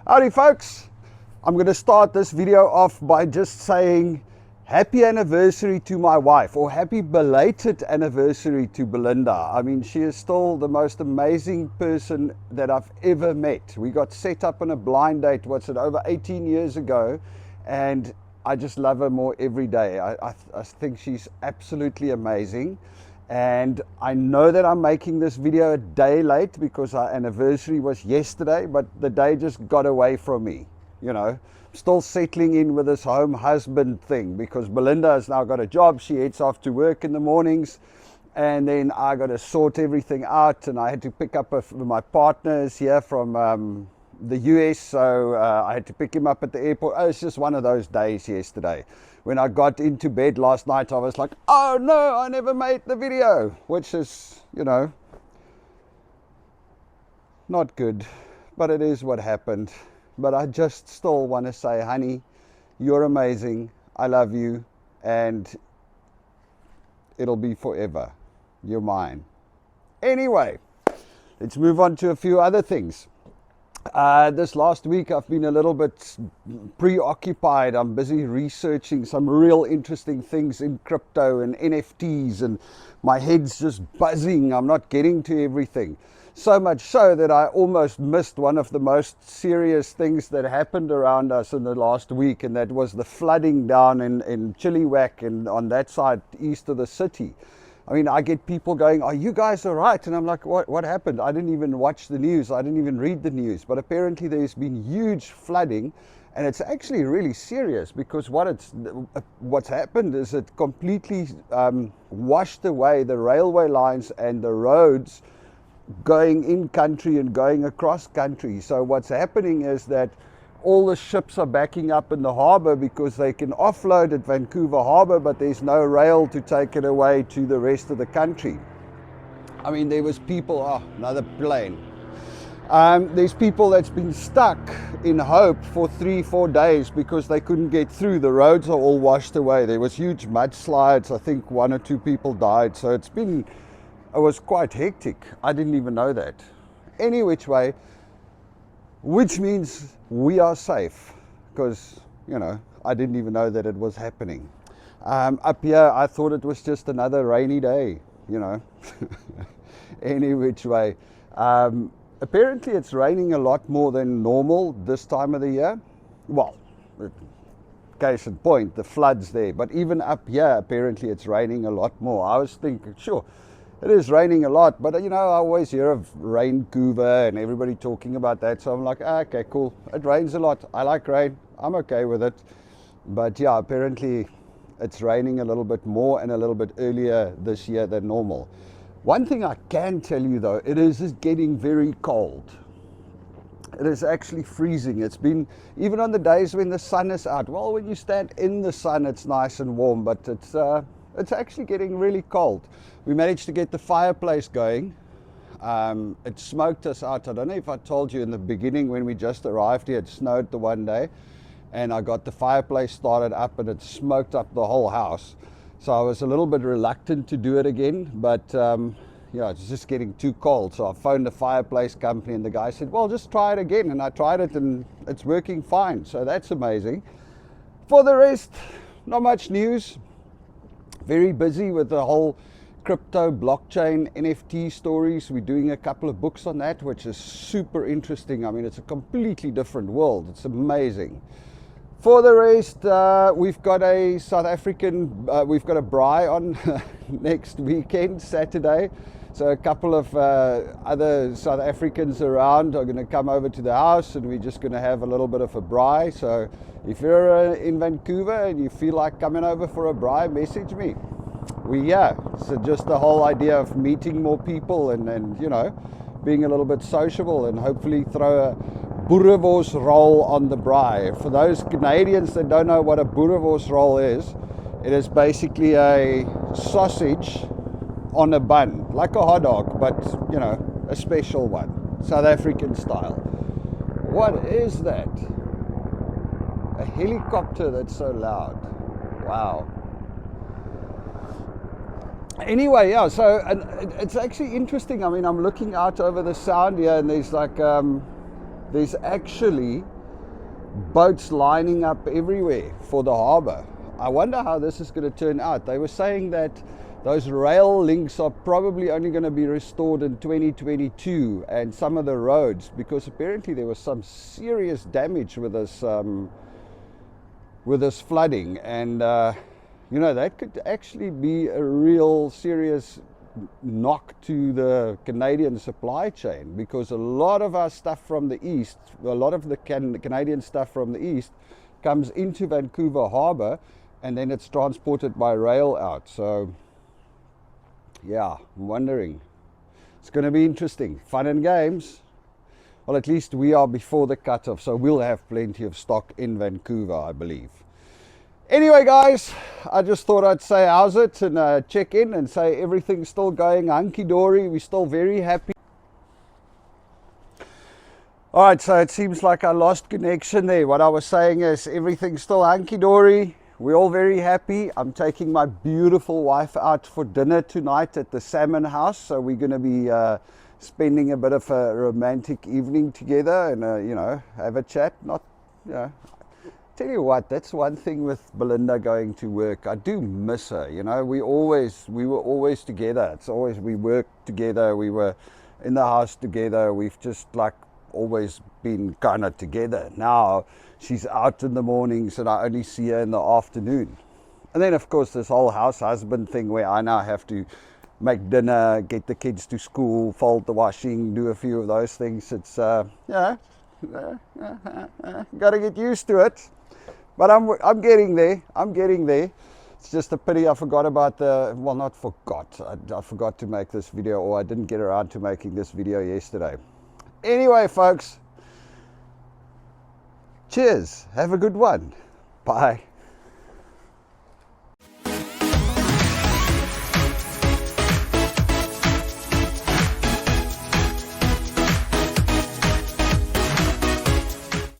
Howdy folks, I'm going to start this video off by just saying happy anniversary to my wife, or happy belated anniversary to Belinda. I mean, she is still the most amazing person that I've ever met. We got set up on a blind date, over 18 years ago, and I just love her more every day. I think she's absolutely amazing. And I know that I'm making this video a day late because our anniversary was yesterday, but the day just got away from me. You know, still settling in with this home husband thing because Belinda has now got a job. She heads off to work in the mornings, and then I got to sort everything out, and I had to pick up my partners here from the US, so I had to pick him up at the airport. Oh, it's just one of those days yesterday. When I got into bed last night, I was like, oh no, I never made the video, which is, you know, not good, but it is what happened. But I just still want to say, honey, you're amazing, I love you, and it'll be forever. You're mine. Anyway, let's move on to a few other things. This last week I've been a little bit preoccupied. I'm busy researching some real interesting things in crypto and NFTs, and my head's just buzzing. I'm not getting to everything. So much so that I almost missed one of the most serious things that happened around us in the last week, and that was the flooding down in Chilliwack and on that side east of the city. I mean, I get people going, are you guys all right? And I'm like, what happened? I didn't even watch the news. I didn't even read the news. But apparently there's been huge flooding, and it's actually really serious because what's happened is it completely washed away the railway lines and the roads going in country and going across country. So what's happening is that all the ships are backing up in the harbor because they can offload at Vancouver harbor, but there's no rail to take it away to the rest of the country. I mean, there was people, another plane. There's people that's been stuck in Hope for 3-4 days because they couldn't get through. The roads are all washed away. There was huge mudslides. I think 1 or 2 people died. So it was quite hectic. I didn't even know that. Any which way, which means we are safe because, you know, I didn't even know that it was happening. Up here, I thought it was just another rainy day, you know. Any which way. Apparently it's raining a lot more than normal this time of the year. Well, case in point, the floods there. But even up here, apparently it's raining a lot more. I was thinking, sure, it is raining a lot, but you know, I always hear of Vancouver and everybody talking about that. So I'm like, okay, cool. It rains a lot. I like rain. I'm okay with it. But yeah, apparently it's raining a little bit more and a little bit earlier this year than normal. One thing I can tell you though, it is getting very cold. It is actually freezing. It's been, even on the days when the sun is out, well, when you stand in the sun, it's nice and warm, but it's actually getting really cold. We managed to get the fireplace going. It smoked us out. I don't know if I told you in the beginning when we just arrived here, it snowed the one day, and I got the fireplace started up and it smoked up the whole house. So I was a little bit reluctant to do it again, but yeah, it's just getting too cold. So I phoned the fireplace company, and the guy said, well, just try it again. And I tried it and it's working fine. So that's amazing. For the rest, not much news. Very busy with the whole crypto, blockchain, NFT stories. We're doing a couple of books on that, which is super interesting. I mean, it's a completely different world. It's amazing. For the rest, we've got a South African, we've got a braai on next weekend, Saturday. So a couple of other South Africans around are going to come over to the house, and we're just going to have a little bit of a braai. So if you're in Vancouver and you feel like coming over for a braai, message me. So just the whole idea of meeting more people and you know, being a little bit sociable, and hopefully throw a boerewors roll on the braai. For those Canadians that don't know what a boerewors roll is, it is basically a sausage on a bun, like a hot dog, but you know, a special one, South African style. What is that? A helicopter that's so loud. Wow. Anyway, yeah, so it's actually interesting. I mean, I'm looking out over the sound here, and there's like there's actually boats lining up everywhere for the harbor. I wonder how this is going to turn out. They were saying that those rail links are probably only going to be restored in 2022, and some of the roads, because apparently there was some serious damage with this flooding, and you know, that could actually be a real serious knock to the Canadian supply chain, because a lot of our stuff from the east, a lot of the Canadian stuff from the east comes into Vancouver Harbour, and then it's transported by rail out. So yeah, I'm wondering. It's going to be interesting. Fun and games. Well, at least we are before the cutoff, so we'll have plenty of stock in Vancouver, I believe. Anyway, guys, I just thought I'd say how's it, and check in and say everything's still going hunky-dory. We're still very happy. All right, so it seems like I lost connection there. What I was saying is everything's still hunky-dory. We're all very happy. I'm taking my beautiful wife out for dinner tonight at the Salmon House. So we're going to be spending a bit of a romantic evening together and, you know, have a chat. Not, you know, tell you what, that's one thing with Belinda going to work. I do miss her. You know, we were always together. It's always, we worked together. We were in the house together. We've just like always been kind of together. Now she's out in the mornings and I only see her in the afternoon. And then of course this whole house husband thing where I now have to make dinner, get the kids to school, fold the washing, do a few of those things. It's yeah, gotta get used to it. But I'm getting there. I'm getting there. It's just a pity I forgot about well, not forgot. I forgot to make this video, or I didn't get around to making this video yesterday. Anyway, folks, cheers. Have a good one. Bye.